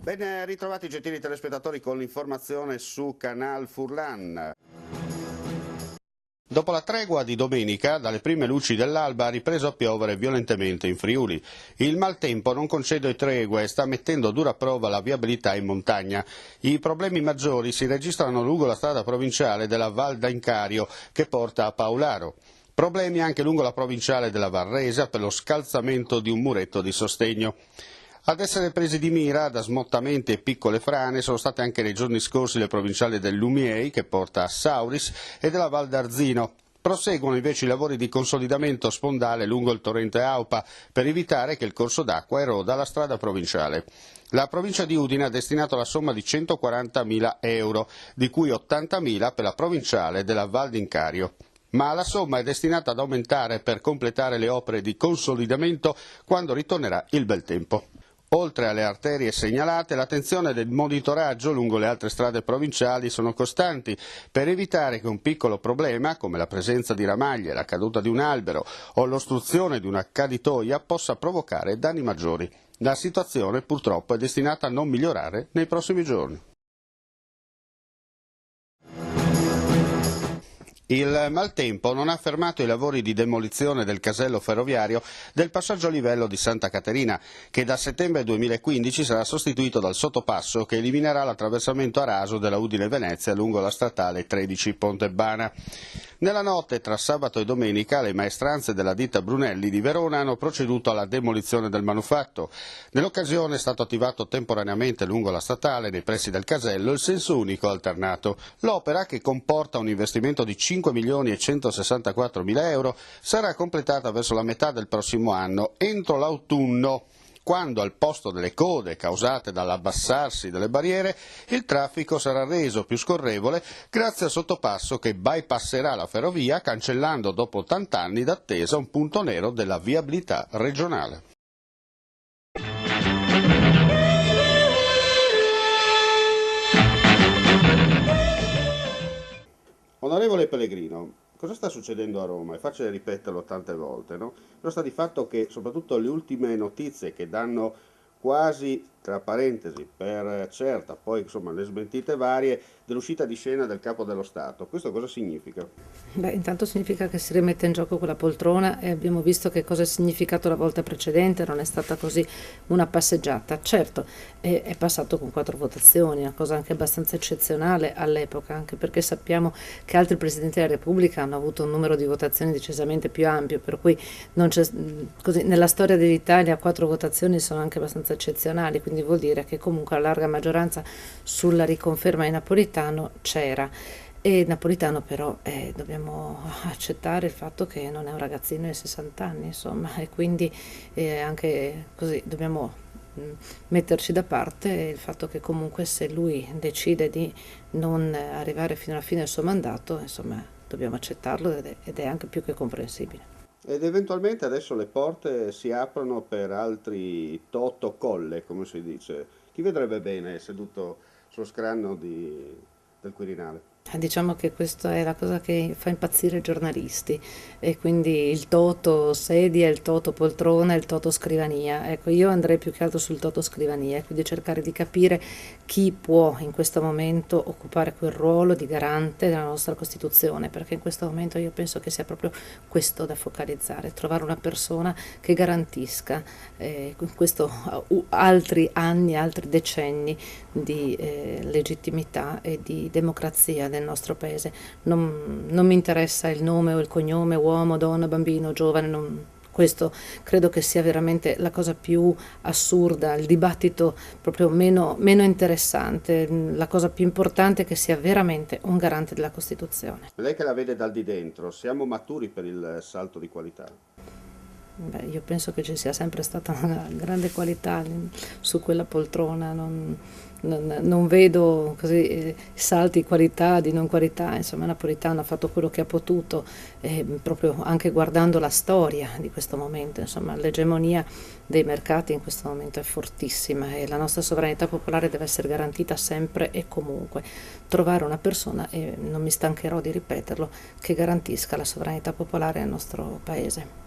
Ben ritrovati gentili telespettatori con l'informazione su Canal Furlan. Dopo la tregua di domenica, dalle prime luci dell'alba ha ripreso a piovere violentemente in Friuli. Il maltempo non concede tregue e sta mettendo a dura prova la viabilità in montagna. I problemi maggiori si registrano lungo la strada provinciale della Val d'Incario che porta a Paolaro. Problemi anche lungo la provinciale della Varresa per lo scalzamento di un muretto di sostegno. Ad essere presi di mira da smottamenti e piccole frane sono state anche nei giorni scorsi le provinciali del Lumiei, che porta a Sauris, e della Val d'Arzino. Proseguono invece i lavori di consolidamento spondale lungo il torrente Aupa per evitare che il corso d'acqua eroda la strada provinciale. La provincia di Udine ha destinato la somma di 140.000 euro, di cui 80.000 per la provinciale della Val d'Incario. Ma la somma è destinata ad aumentare per completare le opere di consolidamento quando ritornerà il bel tempo. Oltre alle arterie segnalate, l'attenzione del monitoraggio lungo le altre strade provinciali sono costanti per evitare che un piccolo problema, come la presenza di ramaglie, la caduta di un albero o l'ostruzione di una caditoia, possa provocare danni maggiori. La situazione purtroppo è destinata a non migliorare nei prossimi giorni. Il maltempo non ha fermato i lavori di demolizione del casello ferroviario del passaggio a livello di Santa Caterina, che da settembre 2015 sarà sostituito dal sottopasso che eliminerà l'attraversamento a raso della Udine-Venezia lungo la statale 13 Pontebbana. Nella notte tra sabato e domenica le maestranze della ditta Brunelli di Verona hanno proceduto alla demolizione del manufatto. Nell'occasione è stato attivato temporaneamente lungo la statale, nei pressi del casello, il senso unico alternato. L'opera, che comporta un investimento di 5.164.000 euro, sarà completata verso la metà del prossimo anno, entro l'autunno, quando al posto delle code causate dall'abbassarsi delle barriere il traffico sarà reso più scorrevole grazie al sottopasso che bypasserà la ferrovia, cancellando dopo 80 anni d'attesa un punto nero della viabilità regionale. Onorevole Pellegrino, cosa sta succedendo a Roma? È facile ripeterlo tante volte, no? Però sta di fatto che soprattutto le ultime notizie che danno quasi, tra parentesi, per certa, poi insomma le smentite varie, dell'uscita di scena del Capo dello Stato. Questo cosa significa? Beh, intanto significa che si rimette in gioco quella poltrona e abbiamo visto che cosa ha significato la volta precedente, non è stata così una passeggiata. Certo, è passato con 4 votazioni, una cosa anche abbastanza eccezionale all'epoca, anche perché sappiamo che altri Presidenti della Repubblica hanno avuto un numero di votazioni decisamente più ampio, per cui non c'è, così, nella storia dell'Italia 4 votazioni sono anche abbastanza eccezionali, quindi vuol dire che comunque la larga maggioranza sulla riconferma di Napolitano c'era. E Napolitano però dobbiamo accettare il fatto che non è un ragazzino di 60 anni, insomma, e quindi anche così dobbiamo metterci da parte il fatto che comunque se lui decide di non arrivare fino alla fine del suo mandato, insomma, dobbiamo accettarlo ed è anche più che comprensibile. Ed eventualmente adesso le porte si aprono per altri Toto Colle, come si dice. Chi vedrebbe bene seduto sullo scranno del Quirinale? Diciamo che questa è la cosa che fa impazzire i giornalisti e quindi il toto sedia, il toto poltrona, il toto scrivania. Ecco, io andrei più che altro sul toto scrivania e quindi cercare di capire chi può in questo momento occupare quel ruolo di garante della nostra Costituzione, perché in questo momento io penso che sia proprio questo da focalizzare, trovare una persona che garantisca in questo altri anni, altri decenni di legittimità e di democrazia del nostro paese. Non mi interessa il nome o il cognome, uomo, donna, bambino, giovane, questo credo che sia veramente la cosa più assurda, il dibattito proprio meno interessante, la cosa più importante è che sia veramente un garante della Costituzione. Lei che la vede dal di dentro, siamo maturi per il salto di qualità? Beh, io penso che ci sia sempre stata una grande qualità su quella poltrona, non vedo così salti di qualità, di non qualità, insomma Napolitano ha fatto quello che ha potuto, proprio anche guardando la storia di questo momento, insomma l'egemonia dei mercati in questo momento è fortissima e la nostra sovranità popolare deve essere garantita sempre e comunque. Trovare una persona, e non mi stancherò di ripeterlo, che garantisca la sovranità popolare nel nostro paese.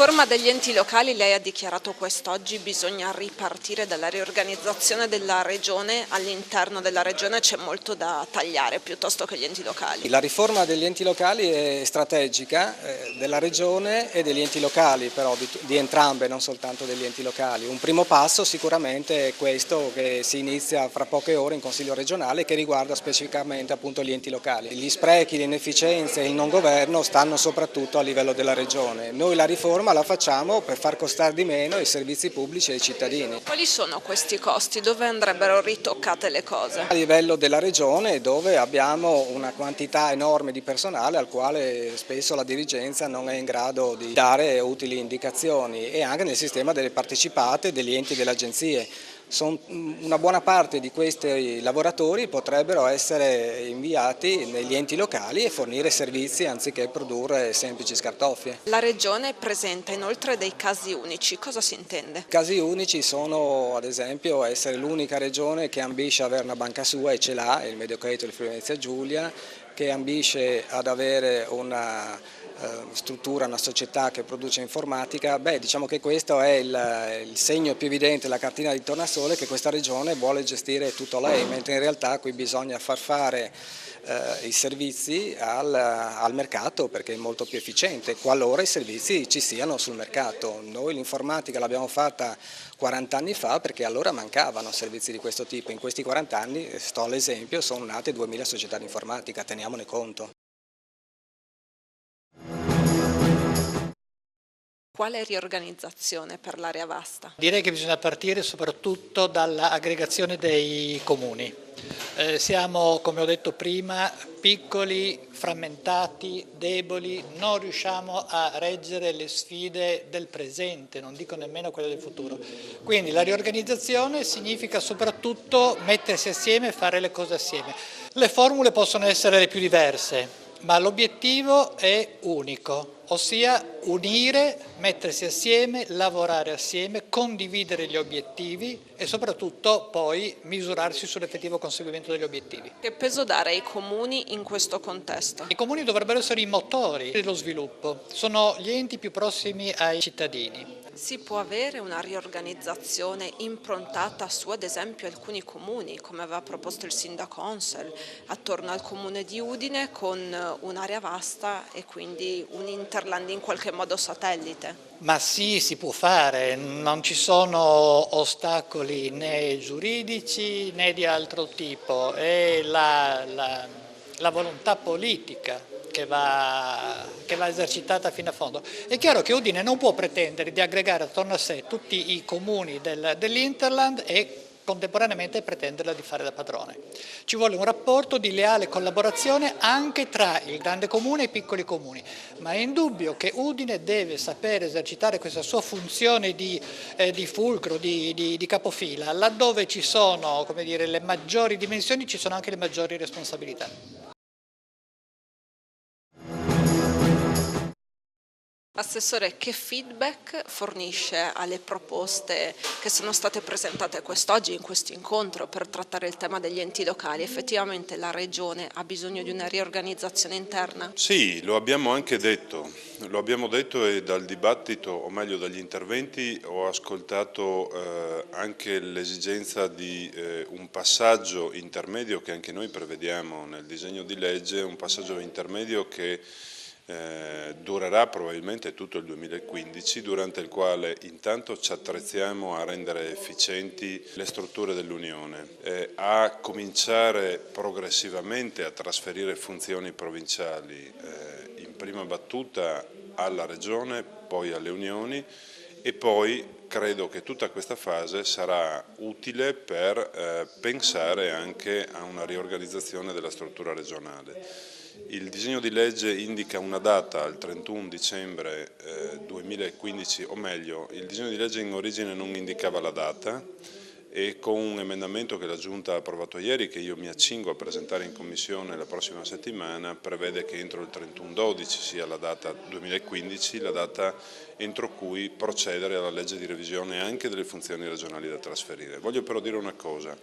riforma degli enti locali, lei ha dichiarato quest'oggi, bisogna ripartire dalla riorganizzazione della regione, all'interno della regione c'è molto da tagliare piuttosto che gli enti locali. La riforma degli enti locali è strategica della regione e degli enti locali, però di entrambe, non soltanto degli enti locali. Un primo passo sicuramente è questo che si inizia fra poche ore in Consiglio regionale, che riguarda specificamente appunto gli enti locali. Gli sprechi, le inefficienze e il non governo stanno soprattutto a livello della regione. Noi la riforma la facciamo per far costare di meno i servizi pubblici ai cittadini. Quali sono questi costi? Dove andrebbero ritoccate le cose? A livello della regione, dove abbiamo una quantità enorme di personale al quale spesso la dirigenza non è in grado di dare utili indicazioni, e anche nel sistema delle partecipate degli enti e delle agenzie. Una buona parte di questi lavoratori potrebbero essere inviati negli enti locali e fornire servizi anziché produrre semplici scartoffie. La regione presenta inoltre dei casi unici, cosa si intende? I casi unici sono ad esempio essere l'unica regione che ambisce ad avere una banca sua, e ce l'ha, il Mediocredito di Friuli Venezia Giulia, che ambisce ad avere una struttura, una società che produce informatica. Diciamo che questo è il segno più evidente, la cartina di tornasole, che questa regione vuole gestire tutto lei, mentre in realtà qui bisogna far fare i servizi al mercato, perché è molto più efficiente, qualora i servizi ci siano sul mercato. Noi l'informatica l'abbiamo fatta 40 anni fa perché allora mancavano servizi di questo tipo. In questi 40 anni, sto all'esempio, sono nate 2000 società di informatica, teniamone conto. Quale riorganizzazione per l'area vasta? Direi che bisogna partire soprattutto dall'aggregazione dei comuni. Siamo, come ho detto prima, piccoli, frammentati, deboli, non riusciamo a reggere le sfide del presente, non dico nemmeno quelle del futuro. Quindi la riorganizzazione significa soprattutto mettersi assieme e fare le cose assieme. Le formule possono essere le più diverse, ma l'obiettivo è unico, ossia unire, mettersi assieme, lavorare assieme, condividere gli obiettivi e soprattutto poi misurarsi sull'effettivo conseguimento degli obiettivi. Che peso dare ai comuni in questo contesto? I comuni dovrebbero essere i motori dello sviluppo, sono gli enti più prossimi ai cittadini. Si può avere una riorganizzazione improntata su ad esempio alcuni comuni, come aveva proposto il sindaco Onsel, attorno al comune di Udine, con un'area vasta e quindi un interland in qualche modo satellite? Ma sì, si può fare, non ci sono ostacoli né giuridici né di altro tipo, è la volontà politica che va esercitata fino a fondo. È chiaro che Udine non può pretendere di aggregare attorno a sé tutti i comuni dell'Interland e contemporaneamente pretenderla di fare da padrone. Ci vuole un rapporto di leale collaborazione anche tra il grande comune e i piccoli comuni, ma è indubbio che Udine deve sapere esercitare questa sua funzione di fulcro, di capofila, laddove ci sono, come dire, le maggiori dimensioni, ci sono anche le maggiori responsabilità. Assessore, che feedback fornisce alle proposte che sono state presentate quest'oggi in questo incontro per trattare il tema degli enti locali? Effettivamente la Regione ha bisogno di una riorganizzazione interna? Sì, lo abbiamo anche detto, e dal dibattito, o meglio dagli interventi, ho ascoltato anche l'esigenza di un passaggio intermedio che anche noi prevediamo nel disegno di legge, un passaggio intermedio che durerà probabilmente tutto il 2015, durante il quale intanto ci attrezziamo a rendere efficienti le strutture dell'Unione, a cominciare progressivamente a trasferire funzioni provinciali, in prima battuta alla Regione, poi alle Unioni, e poi credo che tutta questa fase sarà utile per pensare anche a una riorganizzazione della struttura regionale. Il disegno di legge indica una data, il 31 dicembre 2015, o meglio, il disegno di legge in origine non indicava la data, e con un emendamento che la Giunta ha approvato ieri, che io mi accingo a presentare in Commissione la prossima settimana, prevede che entro il 31/12 sia la data 2015, la data entro cui procedere alla legge di revisione anche delle funzioni regionali da trasferire. Voglio però dire una cosa.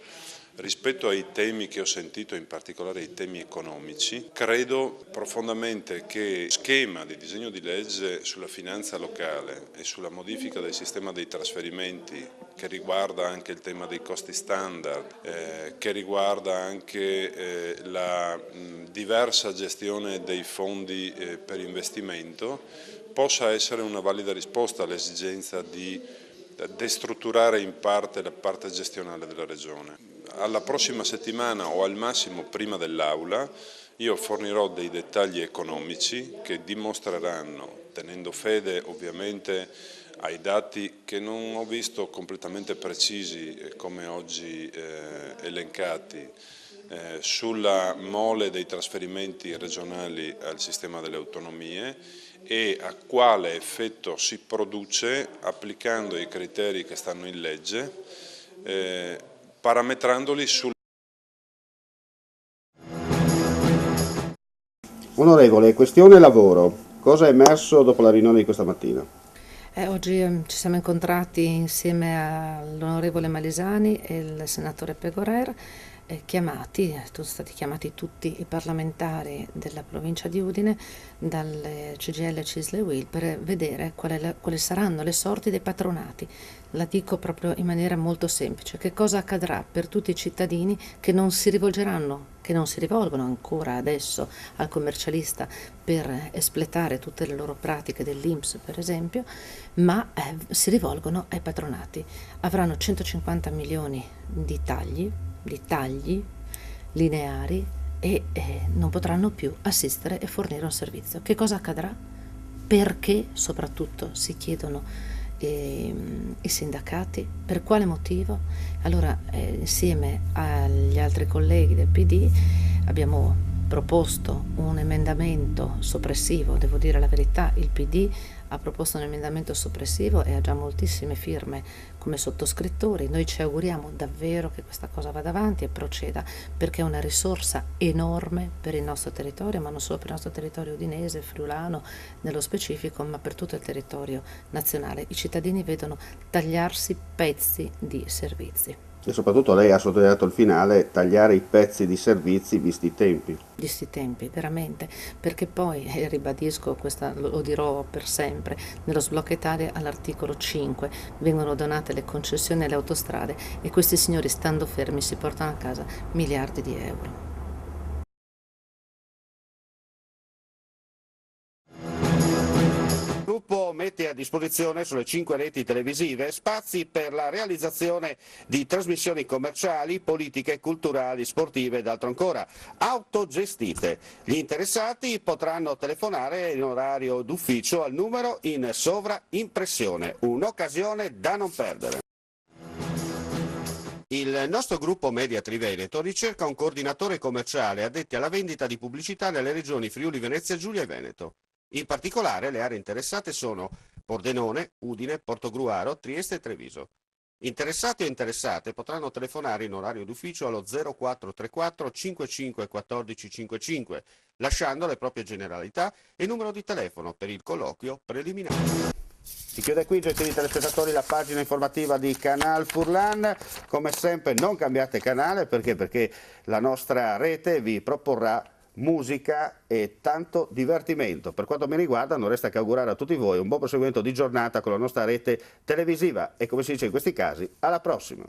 Rispetto ai temi che ho sentito, in particolare i temi economici, credo profondamente che schema di disegno di legge sulla finanza locale e sulla modifica del sistema dei trasferimenti, che riguarda anche il tema dei costi standard, che riguarda anche la diversa gestione dei fondi per investimento, possa essere una valida risposta all'esigenza di destrutturare in parte la parte gestionale della Regione. Alla prossima settimana o al massimo prima dell'Aula io fornirò dei dettagli economici che dimostreranno, tenendo fede ovviamente ai dati che non ho visto completamente precisi come oggi elencati, sulla mole dei trasferimenti regionali al sistema delle autonomie e a quale effetto si produce applicando i criteri che stanno in legge, parametrandoli sul. Onorevole, questione lavoro. Cosa è emerso dopo la riunione di questa mattina? Oggi ci siamo incontrati insieme all'onorevole Malisani e il senatore Pegorer, sono stati chiamati tutti i parlamentari della provincia di Udine dal CGIL, CISL e UIL per vedere quali saranno le sorti dei patronati. La dico proprio in maniera molto semplice: che cosa accadrà per tutti i cittadini che non si rivolgono ancora adesso al commercialista per espletare tutte le loro pratiche dell'INPS per esempio, ma si rivolgono ai patronati. Avranno 150 milioni di tagli lineari e non potranno più assistere e fornire un servizio. Che cosa accadrà? Perché soprattutto si chiedono i sindacati? Per quale motivo? Allora insieme agli altri colleghi del PD abbiamo proposto un emendamento soppressivo. Devo dire la verità, il PD ha proposto un emendamento soppressivo e ha già moltissime firme come sottoscrittori. Noi ci auguriamo davvero che questa cosa vada avanti e proceda, perché è una risorsa enorme per il nostro territorio, ma non solo per il nostro territorio udinese, friulano nello specifico, ma per tutto il territorio nazionale. I cittadini vedono tagliarsi pezzi di servizi. E soprattutto lei ha sottolineato il finale, tagliare i pezzi di servizi visti i tempi. Visti i tempi, veramente, perché poi, ribadisco, questa lo dirò per sempre, nello sblocca Italia all'articolo 5 vengono donate le concessioni alle autostrade e questi signori, stando fermi, si portano a casa miliardi di euro. Il gruppo mette a disposizione sulle 5 reti televisive spazi per la realizzazione di trasmissioni commerciali, politiche, culturali, sportive ed altro ancora, autogestite. Gli interessati potranno telefonare in orario d'ufficio al numero in sovraimpressione, un'occasione da non perdere. Il nostro gruppo Media Triveneto ricerca un coordinatore commerciale addetti alla vendita di pubblicità nelle regioni Friuli, Venezia Giulia e Veneto. In particolare le aree interessate sono Pordenone, Udine, Portogruaro, Trieste e Treviso. Interessati o interessate potranno telefonare in orario d'ufficio allo 0434 55 14 55, lasciando le proprie generalità e numero di telefono per il colloquio preliminare. Si chiude qui, gentili telespettatori, la pagina informativa di Canal Furlan. Come sempre non cambiate canale perché la nostra rete vi proporrà musica e tanto divertimento. Per quanto mi riguarda non resta che augurare a tutti voi un buon proseguimento di giornata con la nostra rete televisiva e, come si dice in questi casi, alla prossima.